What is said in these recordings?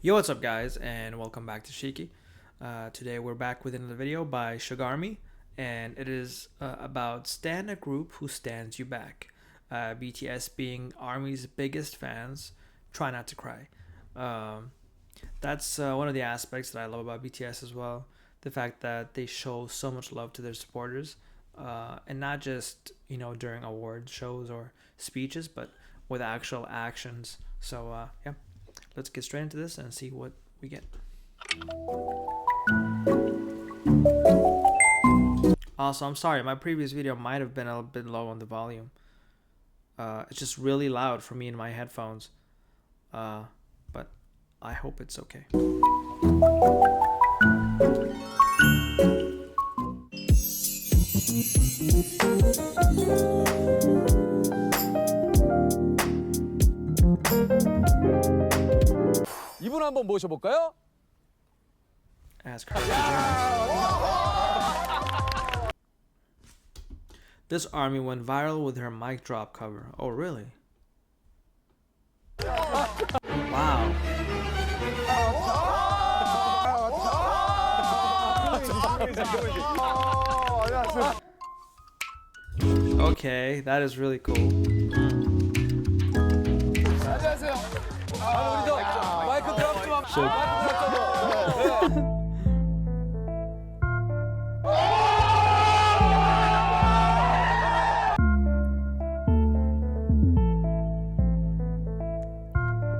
Yo, what's up guys, and welcome back to Shiki. Today we're back with another video by SugArmyy, and it is about Stan a group who stands you back. BTS being ARMY's biggest fans, try not to cry. That's one of the aspects that I love about BTS as well. The fact that they show so much love to their supporters, and not just during award shows or speeches, but with actual actions. So yeah. Let's get straight into this and see what we get. Also, I'm sorry, my previous video might have been a little bit low on the volume. It's just really loud for me in my headphones. But I hope it's okay. 이분 한번 모셔볼까요? Ask her. This ARMYy went viral with her mic drop cover. Oh, really? Wow. Okay, that is really cool. 마이크 드랍 좀 So,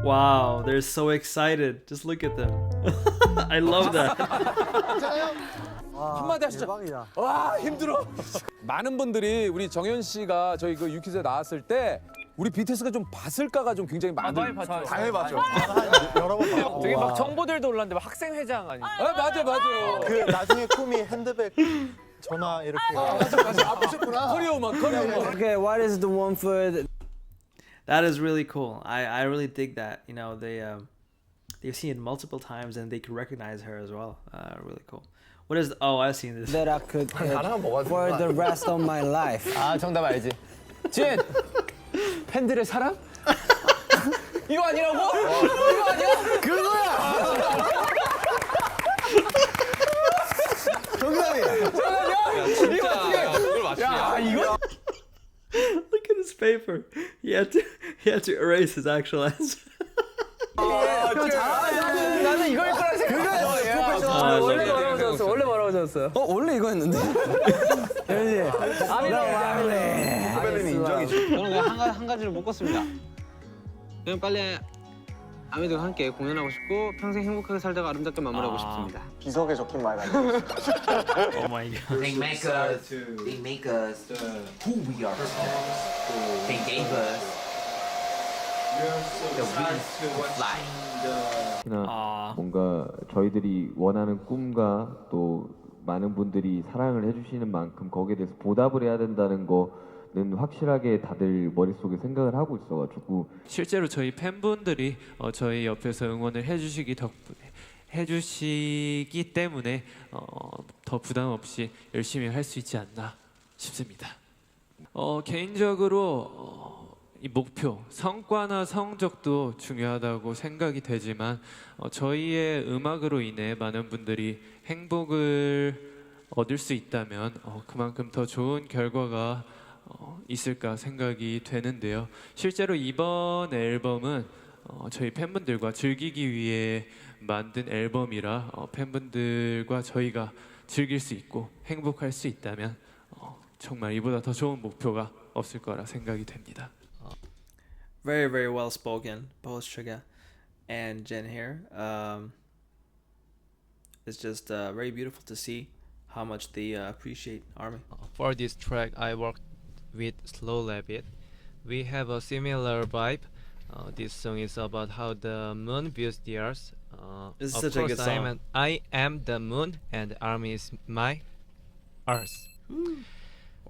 wow, they're so excited. Just look at them. I love that. 한마디 하시죠. 대박이다. 와 힘들어. 많은 분들이 우리 정현 씨가 저희 그 유퀴즈에 나왔을 때 우리 BTS가 좀 봤을까가 좀 굉장히 많은. 당연히 봤죠. 여러 번 봤고. 되게 막 정보들도 올랐는데 막 학생회장 아니? 맞아요. 그 나중에 꿈이 핸드백 전화 이렇게. 맞아. 아 보셨구나. 커리어만. Okay, what is the one food? That is really cool. I really dig that. They've seen it multiple times and they can recognize her as well. Really cool. What is? Oh, I've seen this. That I could eat for the rest of my life. 아 정답 알지? 진! 팬들의 사랑? 이거 아니라고? 이거 아니야? 그거야! 정답이야! 정답이야? 그걸 맞추냐? 야 이거? Look at his paper. He had to erase his actual answer. 나는 이거일 거라 생각했어. 원래 뭐라고 적었어? 원래 뭐라고 적었어? 원래 이거였는데? 후배님이 인정이지. 저는 그냥 한 가지를 묶었습니다. 그냥 빨리 아미들과 함께 공연하고 싶고 평생 행복하게 살다가 아름답게 마무리하고 싶습니다. 비석에 적힌 말 아니에요? Oh my god. They make us who we are. They gave us the wings to fly. Aw. 뭔가 저희들이 원하는 꿈과 또 많은 분들이 사랑을 해주시는 만큼 거기에 대해서 보답을 해야 된다는 거는 확실하게 다들 머릿속에 생각을 하고 있어가지고 실제로 저희 팬분들이 저희 옆에서 응원을 해주시기 때문에 더 부담 없이 열심히 할 수 있지 않나 싶습니다. 개인적으로 이 목표, 성과나 성적도 중요하다고 생각이 되지만 저희의 음악으로 인해 많은 분들이 행복을 얻을 수 있다면 그만큼 더 좋은 결과가 있을까 생각이 되는데요. 실제로 이번 앨범은 저희 팬분들과 즐기기 위해 만든 앨범이라 팬분들과 저희가 즐길 수 있고 행복할 수 있다면 정말 이보다 더 좋은 목표가 없을 거라 생각이 됩니다. Very, very well spoken, both Suga and Jin here. It's just very beautiful to see how much they appreciate ARMYy. For this track, I worked with Slow Rabbit. We have a similar vibe. This song is about how the moon views the earth. This is of such a course, good song. I am the moon, and ARMYy is my earth.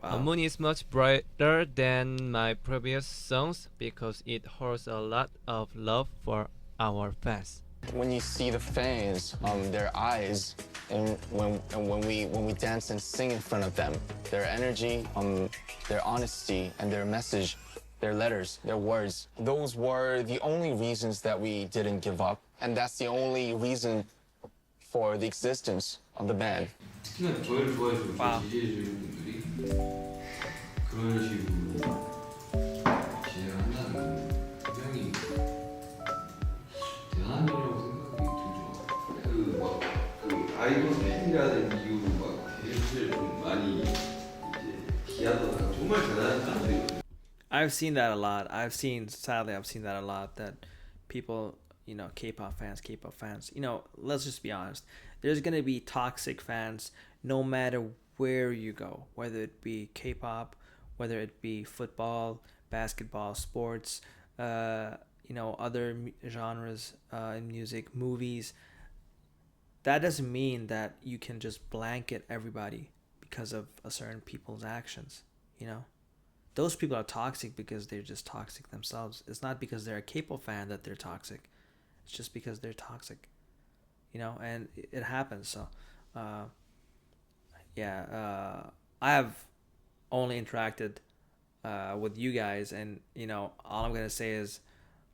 Wow. Moon is much brighter than my previous songs because it holds a lot of love for our fans. When you see the fans, their eyes, and when we dance and sing in front of them, their energy, their honesty, and their message their letters, their words. Those were the only reasons that we didn't give up, and that's the only reason for the existence of the band. 특히나 저희를 좋아해주고 Wow. 지지해주는 분들이 그런 식으로 진행을 한다는 건 굉장히 대단한 일이라고 생각이 들죠. 그 아이돌 팬이라는 이유로 막 대회를 좀 많이 이제 기하더라고요. 정말 대단한 사람들이거든요. I've seen that a lot. Sadly, I've seen that a lot. That people, K-pop fans. Let's just be honest. There's gonna be toxic fans no matter where you go, whether it be K-pop, whether it be football, basketball, sports, other genres in music, movies. That doesn't mean that you can just blanket everybody because of a certain people's actions. Those people are toxic because they're just toxic themselves. It's not because they're a K-pop fan that they're toxic. It's just because they're toxic. And it happens. So, I have only interacted with you guys, and all I'm gonna say is,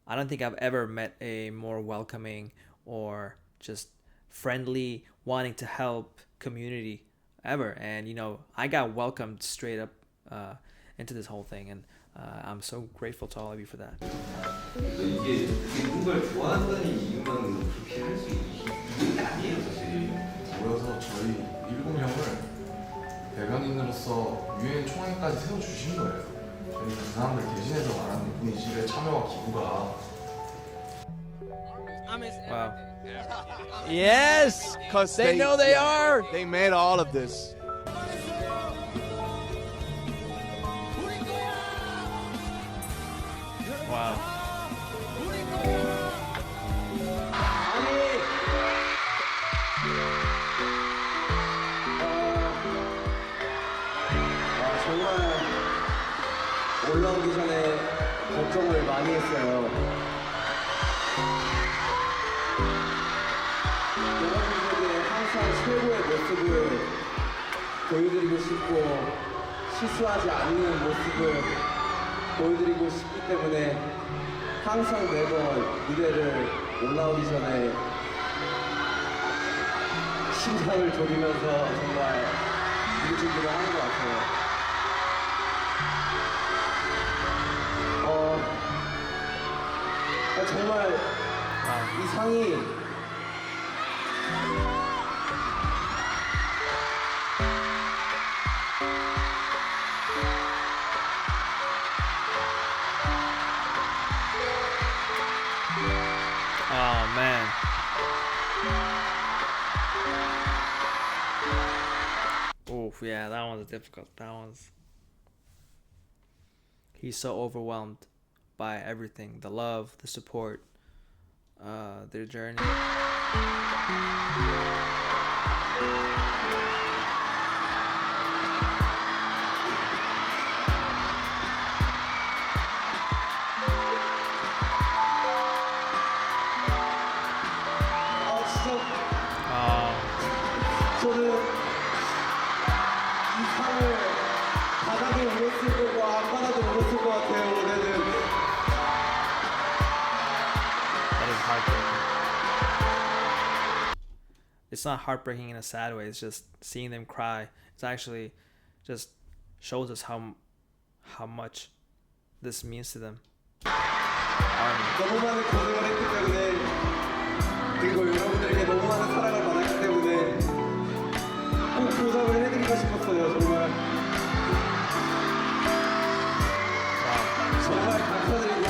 I don't think I've ever met a more welcoming or just friendly, wanting to help community ever. And I got welcomed straight up into this whole thing, and I'm so grateful to all of you for that. 그래서 이게 누군가를 좋아한다는 이유만으로 그렇게 할 수 있는 게 아니에요, 사실. 모여서 저희 7명을 대변인으로서 유엔 총회까지 세워주신 거예요. 저희는 그 사람들 대신해서 말하는 분이실의 참여와 기부가. Wow. Yes, because they know they are. They made all of this. Wow. 정말 올라오기 전에 걱정을 많이 했어요. 여러분들에게 항상 최고의 모습을 보여드리고 싶고 실수하지 않는 모습을 보여드리고 싶기 때문에 항상 매번 무대를 올라오기 전에 심장을 졸이면서 정말 무대 준비를 하는 것 같아요. 정말 이 상이 Oh man. Oof, yeah, that one's difficult. He's so overwhelmed by everything, the love, the support, their journey. 저는 이 상을 바닥에 울었을 거고 안 받아도 울었을 것 같아요. 올해는. That is heartbreaking. It's not heartbreaking in a sad way. It's just seeing them cry. It's actually just shows us how much this means to them. 너무 많은 고생을 했기 때문에 그리고 여러분들에게 너무 많은 사랑을 받았기 때문에 꼭 보상을 해드리고 싶었어요. 정말 감사드리고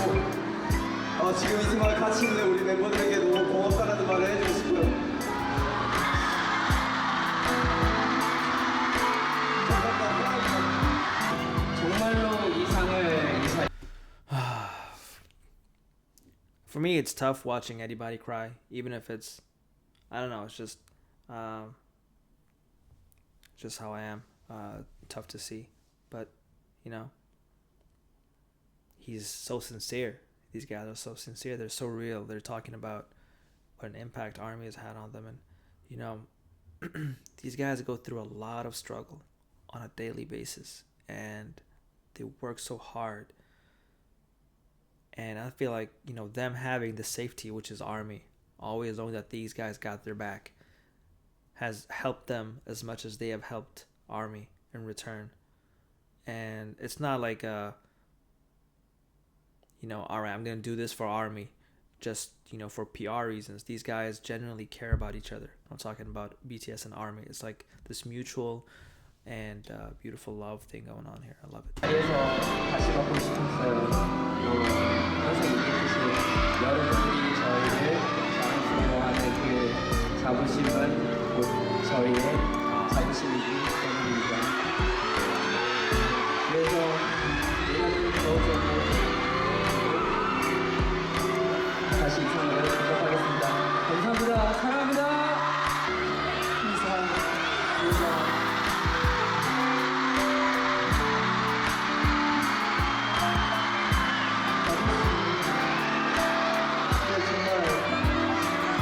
지금 이 순간 같이 있는 우리 멤버들에게 너무 고맙다라는 말을 해주고 싶어요. 정말로 이 상을 For me, it's tough watching anybody cry, even if it's, I don't know, it's just how I am. Tough to see, but he's so sincere. These guys are so sincere. They're so real. They're talking about what an impact ARMYY has had on them, and these guys go through a lot of struggle on a daily basis, and they work so hard And I feel like, you know, them having the safety, which is ARMY, always knowing that these guys got their back, has helped them as much as they have helped ARMY in return. And it's not like, you know, all right, I'm going to do this for ARMY just, you know, for PR reasons. These guys genuinely care about each other. I'm talking about BTS and ARMY. It's like this mutual and beautiful love thing going on here. I love it. 그래서 다시 받고 싶었어요. 항상 얘기했듯이 여러분들이 저희를 자랑스러워하는 그 자부심은 곧 저희의 자부심이기 때문입니다. 그래서 내년도 더욱더 다시 이상으로 부탁하겠습니다. 감사합니다. 사랑합니다. 감사합니다.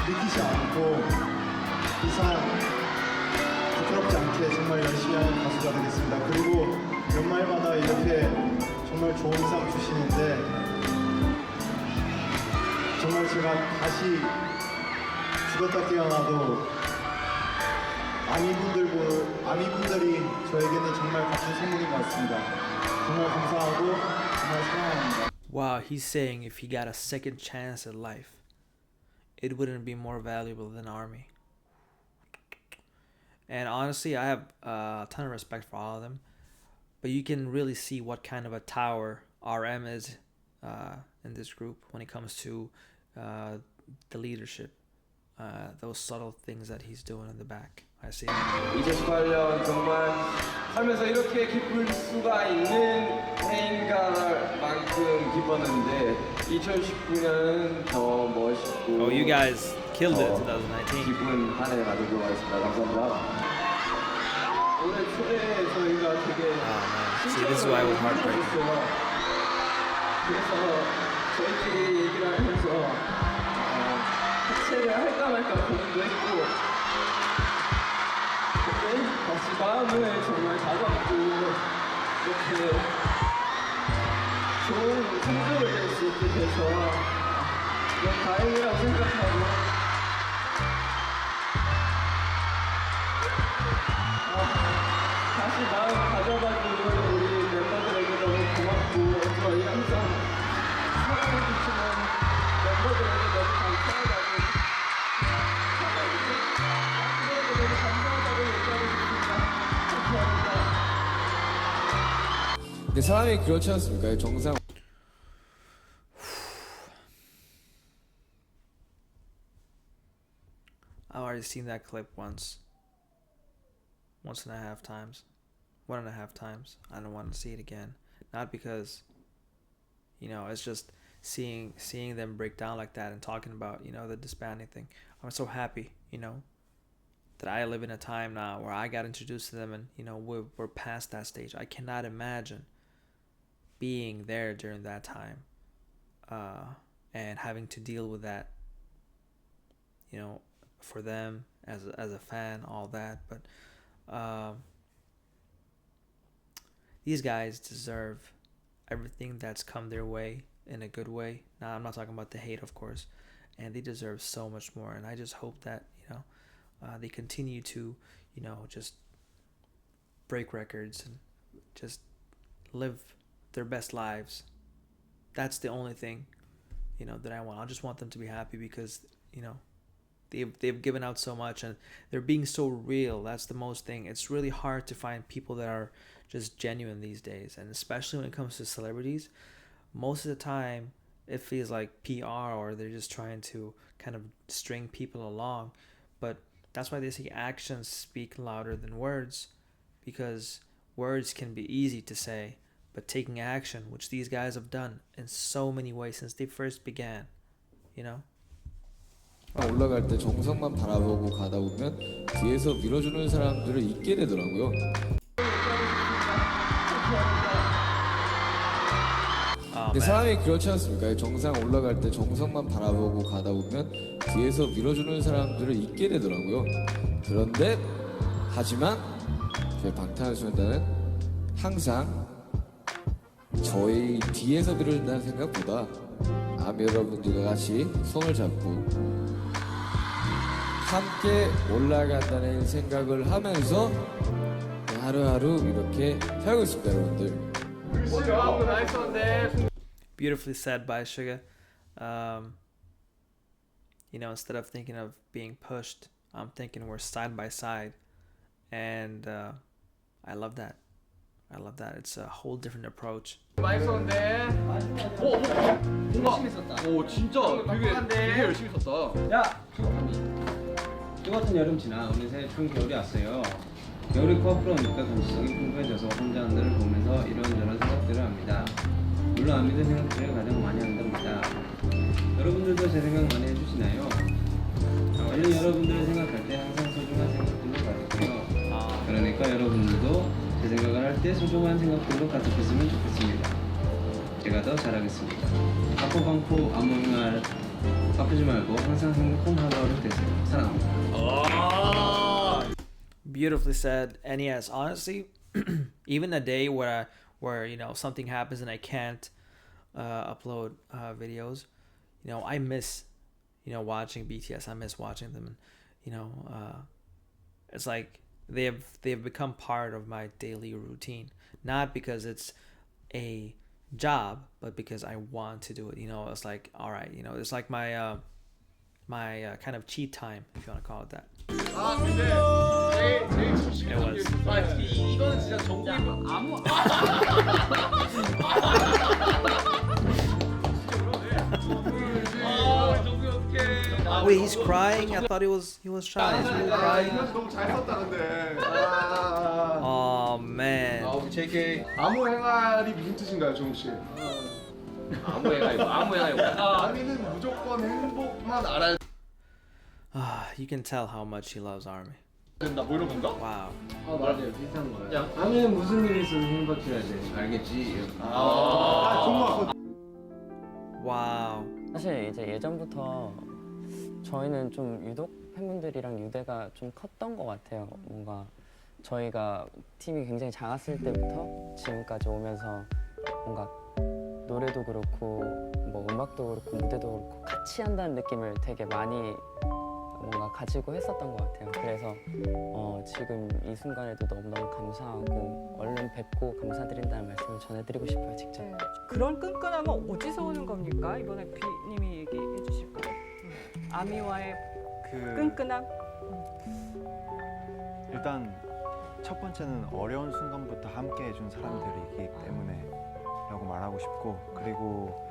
믿기지 않고 이상 부끄럽지 않게 정말 열심히 하는 가수가 되겠습니다. 그리고 연말마다 이렇게 정말 좋은 상 주시는데 정말 제가 다시 죽었다 깨어나도 아미분들이 저에게는 정말 같은 선물인 것 같습니다. 정말 감사하고 정말 사랑합니다. Wow, he's saying if he got a second chance at life, it wouldn't be more valuable than ARMY. And honestly, I have a ton of respect for all of them, but you can really see what kind of a tower RM is in this group when it comes to the leadership, those subtle things that he's doing in the back. I see. 2018년 정말 살면서 이렇게 기쁠 수가 있는 해인가 만큼 기뻤는데 2019년은 더 멋있고 Oh, you guys killed it, 2019. 기쁜 한 해 가지도록 하겠습니다. 감사합니다. 올해 초에 저희가 되게 See, this is why it was heartbreaking. 그래서 저희끼리 얘기를 하면서 해체를 할까 말까 고민도 했고 근데 다시 마음을 정말 다잡고 이렇게 좋은 성적을 낼 수 있게 돼서 너무 다행이라고 생각하고 다시 마음 가져봐주는 우리 멤버들에게 너무 고맙고 저희 항상 사랑해주시는 멤버들에게 너무 감사하다고 너무 감사하다고 얘기하고 싶습니다. 감사합니다. 근데 사람이 그렇지 않습니까? 정상 I've already seen that clip once and a half times. 1.5 times. I don't want to see it again. Not because, you know, it's just seeing them break down like that and talking about, you know, the disbanding thing. I'm so happy, you know, that I live in a time now where I got introduced to them and, you know, we're past that stage. I cannot imagine being there during that time and having to deal with that, you know, for them as a fan, all that. But these guys deserve everything that's come their way in a good way. Now, I'm not talking about the hate, of course, and they deserve so much more. And I just hope that, you know, they continue to, you know, just break records and just live their best lives. That's the only thing, you know, that I want. I just want them to be happy because, you know, they've given out so much and they're being so real. That's the most thing. It's really hard to find people that are just genuine these days, and especially when it comes to celebrities, most of the time it feels like PR or they're just trying to kind of string people along. But that's why they say actions speak louder than words, because words can be easy to say, but taking action, which these guys have done in so many ways since they first began, you know. 올라갈 때 정성만 바라보고 가다 보면 뒤에서 밀어주는 사람들을 잊게 되더라고요. 근데 사람이 그렇지 않습니까? 정상 올라갈 때 정성만 바라보고 가다 보면 뒤에서 밀어주는 사람들을 잊게 되더라고요. 그런데 하지만 저희 방탄소년단은 항상 저희 뒤에서 밀어준다는 생각보다 아미 여러분들과 같이 손을 잡고 함께 올라간다는 생각을 하면서 하루하루 이렇게 살고 있습니다, 여러분들. Beautifully said by Suga. You know, instead of thinking of being pushed, I'm thinking we're side by side, and I love that. I love that. It's a whole different approach. 많이 썼는데. 오 진짜 되게 열심히 썼다. 야! 똑같은 여름 지나 어느새 춘 겨울이 왔어요. 겨울이 코앞으로니까 감수성이 풍부해져서 혼자 하늘을 보면서 이런저런 생각들을 합니다. 물론 안 믿은 생각들을 가장 많이 한답니다. 여러분들도 제 생각 많이 해주시나요? 저는 여러분들을 생각할 때 항상 소중한 생각들로 가득해요. 그러니까 여러분들도 제 생각을 할 때 소중한 생각들로 가득했으면 좋겠습니다. 제가 더 잘하겠습니다. 아포방포 아무말 아프지 말고 항상 행복한 하루하루 되세요. 사랑합니다. Beautifully said. And yes, honestly, even a day where you know something happens and I can't upload videos, you know, I miss, you know, watching BTS. I miss watching them, and you know, it's like they've become part of my daily routine. Not because it's a job, but because I want to do it. You know, it's like, all right, you know, it's like my my kind of cheat time, if you want to call it that. 아 근데 제일 조심해야 돼. 이거는 진짜 정국이 아무. Wait, he's crying? I thought he was shy. Is he crying? 너무 잘 썼다 근데. Oh man. JK. 아무 행활이 무슨 뜻인가요, 정욱 씨? 아무 애가 아미는 무조건 행복만 알아야 You can tell how much he loves ARMY. 된다. 뭐 이런 건가? Wow. 맞아요. 비슷한 거예요. 아미는 무슨 일이 있어도 행복해야지. 알겠지? 정말. Wow. 사실 이제 예전부터 저희는 좀 유독 팬분들이랑 유대가 좀 컸던 것 같아요. 뭔가 저희가 팀이 굉장히 작았을 때부터 지금까지 오면서 뭔가 노래도 그렇고 뭐 음악도 그렇고 무대도 그렇고 같이 한다는 느낌을 되게 많이 뭔가 가지고 했었던 것 같아요. 그래서 지금 이 순간에도 너무너무 감사하고 얼른 뵙고 감사드린다는 말씀을 전해드리고 싶어요, 직접. 그런 끈끈함은 어디서 오는 겁니까? 이번에 비님이 얘기해 주실까요? 아미와의 끈끈함? 일단 첫 번째는 어려운 순간부터 함께 해준 사람들이기 때문에 라고 말하고 싶고, 그리고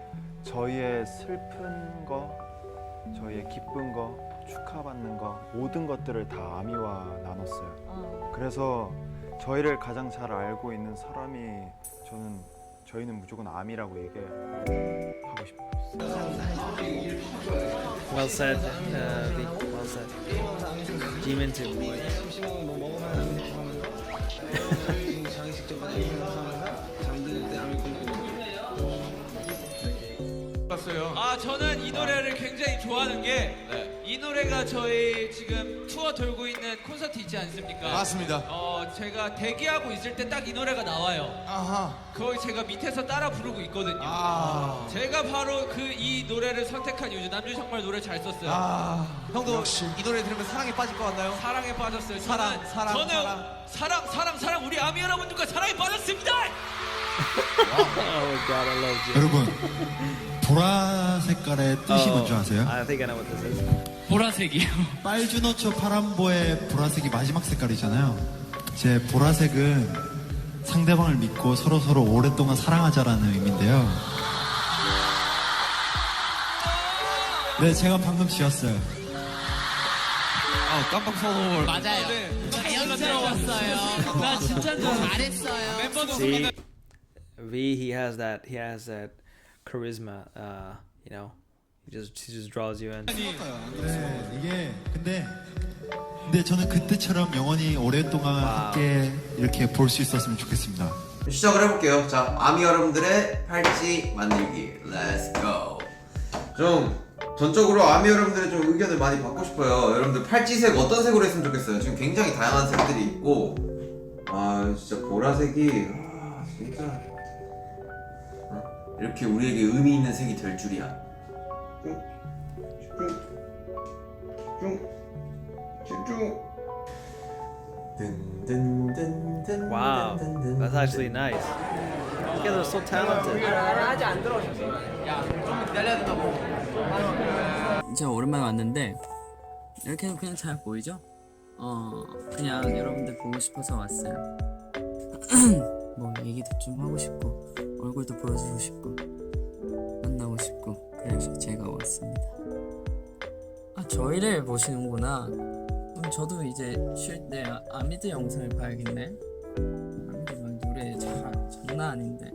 저희의 슬픈 거, 저희의 기쁜 거, 축하받는 거, 모든 것들을 다 아미와 나눴어요. 그래서 저희를 가장 잘 알고 있는 사람이 저희는 무조건 아미라고 얘기하고 싶어요. Well said, Vic. Well said. Jimin too. 저는 이 노래를 굉장히 좋아하는 게 이 노래가 저희 지금 투어 돌고 있는 콘서트 있지 않습니까? 맞습니다. 제가 대기하고 있을 때 딱 이 노래가 나와요. 거의 제가 밑에서 따라 부르고 있거든요. 제가 바로 이 노래를 선택한 이유죠. 남준 정말 노래 잘 썼어요. 형도 이 노래 들으면 사랑에 빠질 것 같나요? 사랑에 빠졌어요. 사랑. 저는 우리 아미 여러분들과 사랑에 빠졌습니다. Oh God, I love you. 여러분, 보라 색깔의 뜻이 뭔지 아세요? I think I know what this is. 보라색이요. 빨주노초 파란보의 보라색이 마지막 색깔이잖아요. 제 보라색은 상대방을 믿고 서로 오랫동안 사랑하자라는 의미인데요. 네, 제가 방금 지었어요. 깜빡 선물. 맞아요. 자연스러웠어요. 나 진짜 잘했어요. 멤버도 See, V, he has that charisma. You know, he just draws you in. 네, 이게 근데 저는 그때처럼 영원히 오랫동안 함께 이렇게 볼 수 있었으면 좋겠습니다. 시작을 해볼게요. 자, 아미 여러분들의 팔찌 만들기. Let's go. 좀 전적으로 아미 여러분들의 좀 의견을 많이 받고 싶어요. 여러분들 팔찌색 어떤 색으로 했으면 좋겠어요? 지금 굉장히 다양한 색들이 있고, 진짜 보라색이 진짜 이렇게 우리에게 의미 있는 색이 될 줄이야. Wow, that's actually nice. You guys are so talented. 아직 안 들어오셨어요. 좀 기다려야 된다고. 진짜 오랜만에 왔는데 이렇게 해도 그냥 잘 보이죠? 그냥 여러분들 보고 싶어서 왔어요. 뭐 얘기도 좀 하고 싶고 얼굴도 보여주고 싶고 만나고 싶고 그래서 제가 왔습니다. 아 저희를 보시는구나. 그럼 저도 이제 쉴 때 아미드 영상을 봐야겠네. 아미드 노래 장난 아닌데.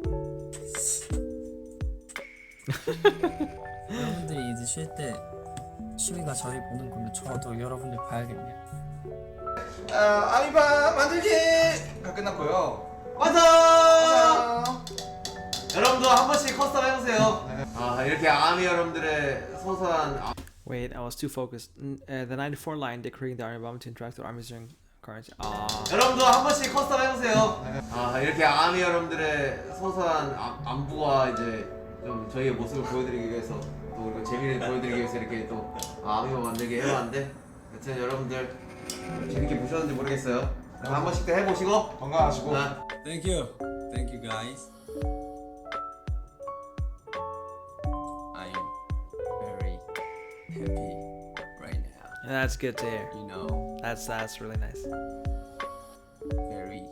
여러분들이 이제 쉴 때 취미가 저희 보는 거면 저도 여러분들 봐야겠네요. 아미바 만들기가 끝났고요. 완성! 여러분도 한 번씩 커스텀 해보세요. 이렇게 아미 여러분들의 소소한 Wait, I was too focused. The 94 line decreeing the army bomb to interact with armies during currency. 여러분도 한 번씩 커스텀 해보세요. 이렇게 아미 여러분들의 소소한 안부와 이제 좀 저희의 모습을 보여드리기 위해서 또 그리고 재미를 보여드리기 위해서 이렇게 또 아미바 만들기 해봤는데 여튼 여러분들 재밌게 보셨는지 모르겠어요. 한 번씩 더 해보시고 건강하시고. Thank you guys. I'm very happy right now. That's good to hear. You know, that's really nice. very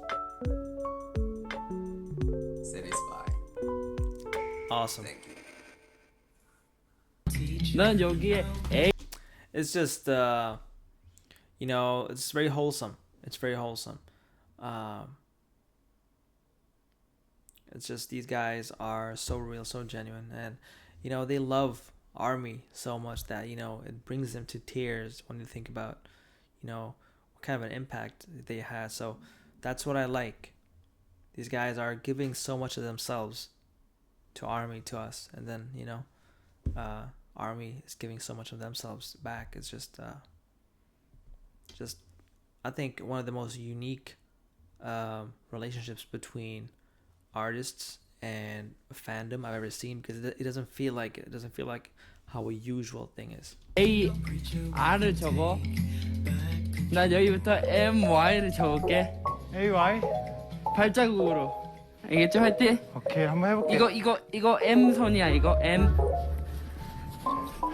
satisfied. Awesome. 난 여기에 It's just you know, it's very wholesome. It's very wholesome. It's just these guys are so real, so genuine, and you know they love ARMY so much that you know it brings them to tears when they think about you know what kind of an impact they had. So that's what I like. These guys are giving so much of themselves to ARMY, to us, and then you know ARMY is giving so much of themselves back. It's just I think one of the most unique relationships between artists and fandom I've ever seen, because it doesn't feel like how a usual thing is. A R을 적어. 난 여기부터 M Y를 적을게. A Y. 발자국으로. 알겠죠? 할 때. 오케이, 한번 해볼게. 이거 M 선이야. 이거 M.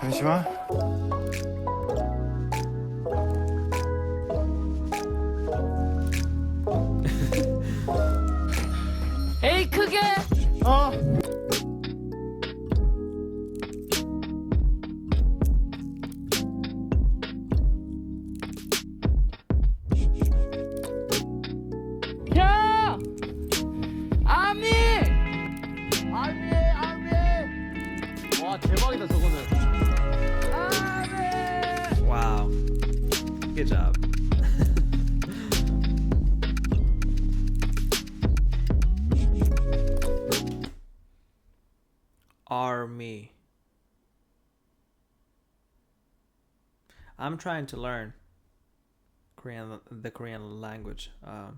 잠시만. A 크게. 야! 아미! 와 대박이다 저거는. Wow, good job. ARMY. I'm trying to learn the Korean language. I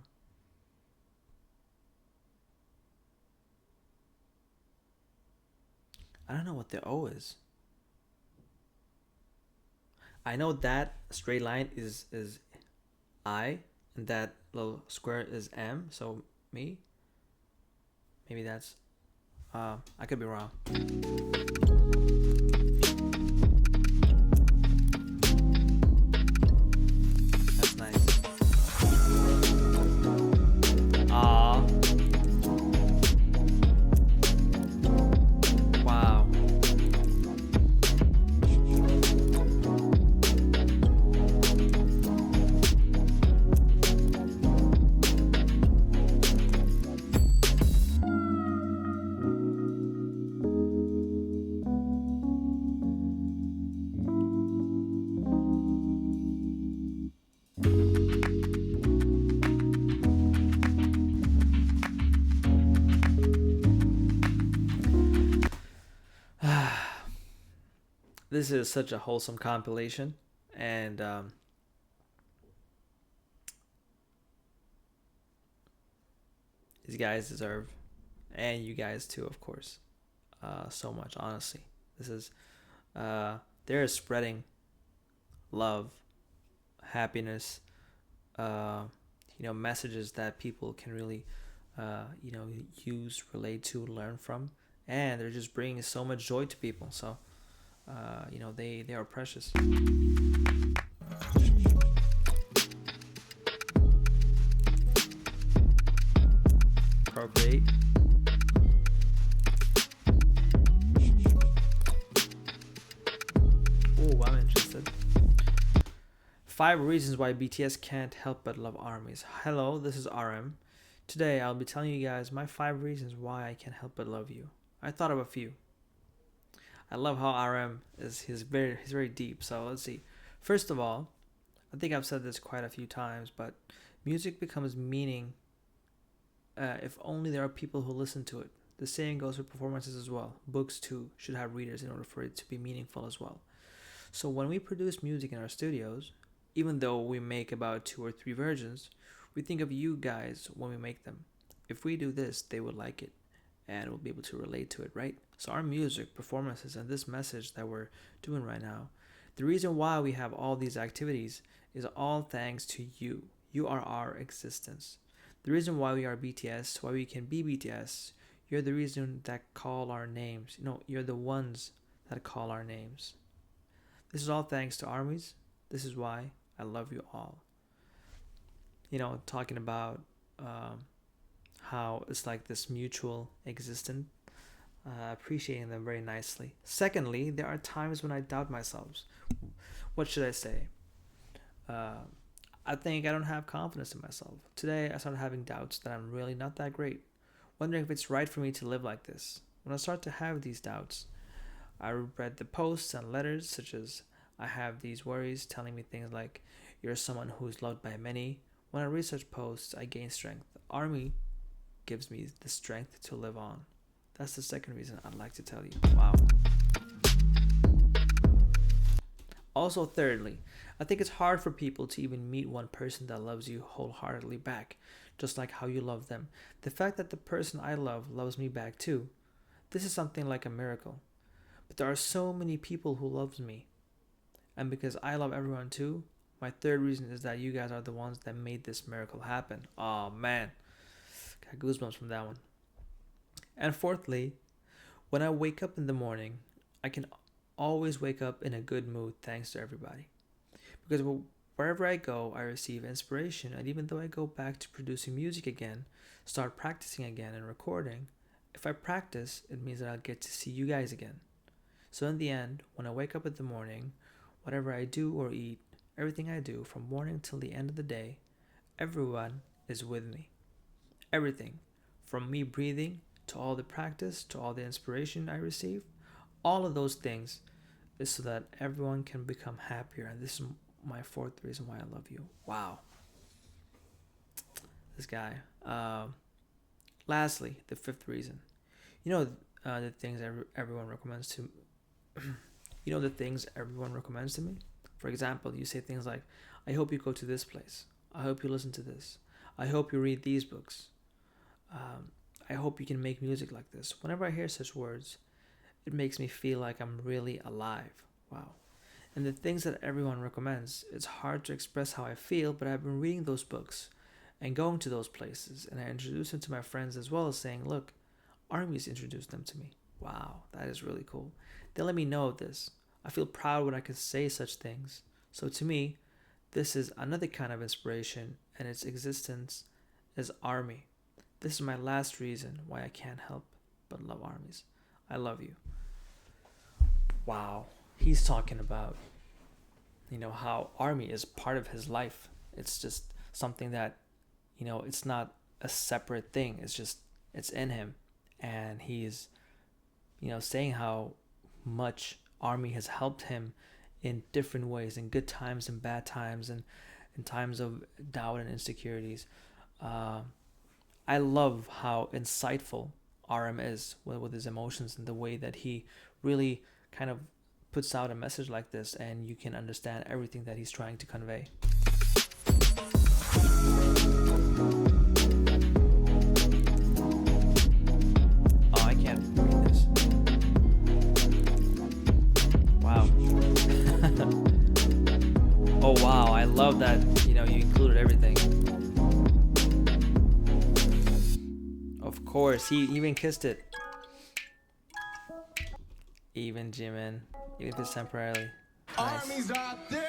don't know what the O is. I know that straight line is I, and that little square is M. So me. Maybe that's. I could be wrong. That's nice. Wow. This is such a wholesome compilation, and these guys deserve, and you guys too, of course, so much. Honestly, this is they're spreading love, happiness, messages that people can really, use, relate to, learn from, and they're just bringing so much joy to people. So, they are precious. Procreate. Oh, I'm interested. 5 reasons why BTS can't help but love ARMYs. Hello, this is RM. Today I'll be telling you guys my 5 reasons why I can't help but love you. I thought of a few. I love how RM he's very deep. So let's see. First of all, I think I've said this quite a few times, but music becomes meaning if only there are people who listen to it. The same goes for performances as well. Books too should have readers in order for it to be meaningful as well. So when we produce music in our studios, even though we make about 2 or 3 versions, we think of you guys when we make them. If we do this, they will like it and will be able to relate to it, right? So our music, performances, and this message that we're doing right now, the reason why we have all these activities is all thanks to you. You are our existence. The reason why we are BTS, why we can be BTS, you're the reason that call our names. You're the ones that call our names. This is all thanks to ARMYs. This is why I love you all. Talking about how it's like this mutual existence, appreciating them very nicely. Secondly, there are times when I doubt myself. What should I say? I think I don't have confidence in myself. Today, I started having doubts that I'm really not that great, wondering if it's right for me to live like this. When I start to have these doubts, I read the posts and letters such as, I have these worries telling me things like, you're someone who's loved by many. When I research posts, I gain strength. ARMYy gives me the strength to live on. That's the second reason I'd like to tell you. Wow. Also, thirdly, I think it's hard for people to even meet one person that loves you wholeheartedly back, just like how you love them. The fact that the person I love loves me back too, this is something like a miracle. But there are so many people who loves me. And because I love everyone too, my third reason is that you guys are the ones that made this miracle happen. Oh man, got goosebumps from that one. And fourthly, when I wake up in the morning, I can always wake up in a good mood thanks to everybody. Because wherever I go, I receive inspiration. And even though I go back to producing music again, start practicing again and recording, if I practice, it means that I'll get to see you guys again. So in the end, when I wake up in the morning, whatever I do or eat, everything I do from morning till the end of the day, everyone is with me. Everything, from me breathing to all the practice to all the inspiration I receive, all of those things is so that everyone can become happier. And this is my fourth reason why I love you. Wow. This guy. Lastly, the fifth reason. The things everyone recommends to the things everyone recommends to me? For example, you say things like, I hope you go to this place. I hope you listen to this. I hope you read these books. I hope you can make music like this. Whenever I hear such words, it makes me feel like I'm really alive. Wow. And the things that everyone recommends, it's hard to express how I feel, but I've been reading those books and going to those places, and I introduce them to my friends as well as saying, look, ARMY's introduced them to me. Wow, that is really cool. They let me know this. I feel proud when I can say such things. So to me, this is another kind of inspiration, and its existence is ARMYy. This is my last reason why I can't help but love ARMYs. I love you. Wow. He's talking about, how ARMYy is part of his life. It's just something that, it's not a separate thing. It's in him. And he's, saying how much ARMYy has helped him in different ways, in good times and bad times, and in times of doubt and insecurities. I love how insightful RM is with his emotions and the way that he really kind of puts out a message like this, and you can understand everything that he's trying to convey. Oh, I can't read this. Wow. wow, I love that, you included everything. Of course, he even kissed it. Even Jimin, even if it's temporarily. Nice. Army's out there.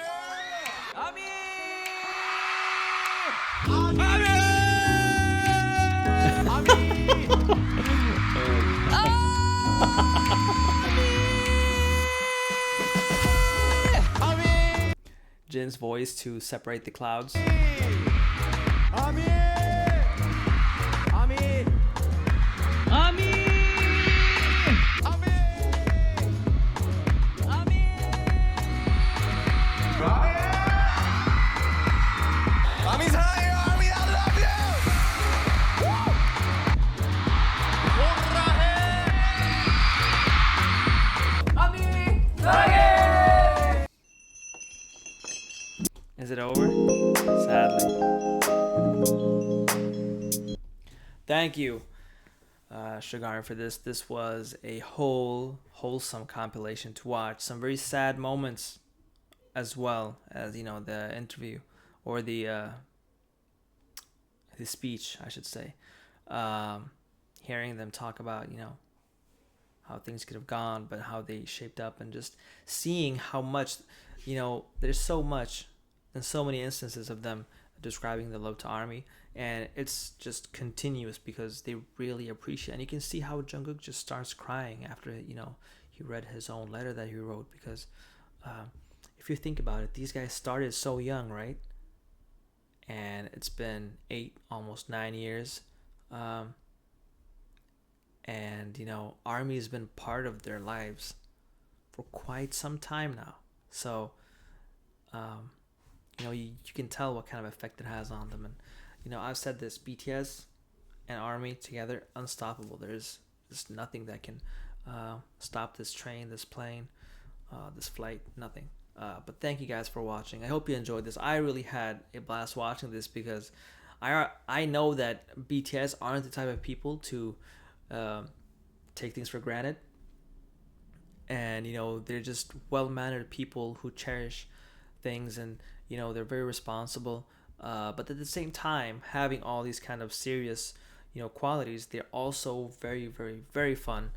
Jin's voice to separate the clouds. 아미 사랑해요. 아미 I love you. 아미 사랑해. Is it over? Sadly. Thank you, SugArmyy, for this. This was a wholesome compilation to watch. Some very sad moments, as well as the interview or the speech, I should say. Hearing them talk about how things could have gone, but how they shaped up, and just seeing how much there's so much and so many instances of them describing the love to ARMY, and it's just continuous because they really appreciate it. And you can see how Jungkook just starts crying after he read his own letter that he wrote, because if you think about it, these guys started so young, right? And it's been 8, almost 9 years, and ARMY has been part of their lives for quite some time now. So you can tell what kind of effect it has on them. And I've said this: BTS and ARMY together, unstoppable. There's nothing that can stop this train, this plane, this flight. Nothing. But thank you guys for watching. I hope you enjoyed this. I really had a blast watching this, because I know that BTS aren't the type of people to take things for granted, and they're just well-mannered people who cherish things, and they're very responsible, but at the same time, having all these kind of serious qualities, they're also very, very, very fun.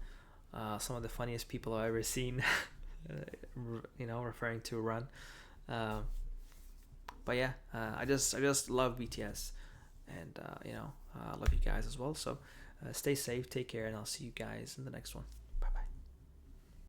Some of the funniest people I've ever seen. Referring to Run. But yeah, I just love BTS, and I love you guys as well. So stay safe, take care, and I'll see you guys in the next one.